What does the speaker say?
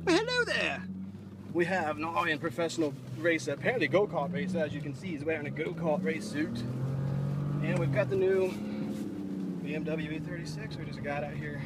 Well, hello there. We have an all-in professional racer, apparently go-kart racer. As you can see, he's wearing a go-kart race suit. And we've got the new BMW E36. We just got out here